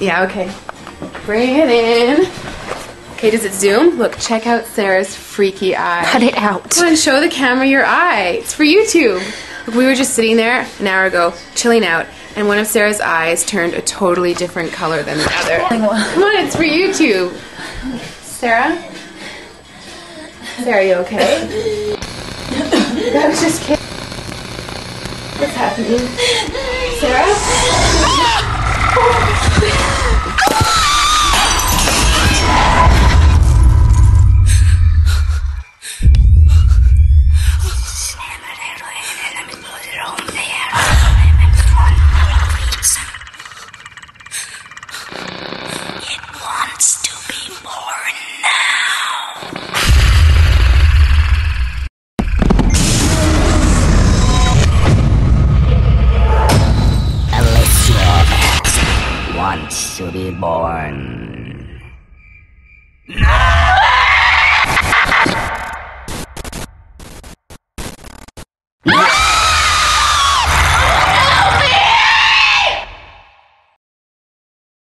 Yeah, okay. Bring it in. Okay, does it zoom? Look, check out Sarah's freaky eye. Cut it out. Come on, show the camera your eye. It's for YouTube. Look, we were just sitting there an hour ago, chilling out, and one of Sarah's eyes turned a totally different color than the other. Come on, it's for YouTube. Sarah? Sarah, you okay? I was just kidding. What's happening? Sarah? Wants to be born.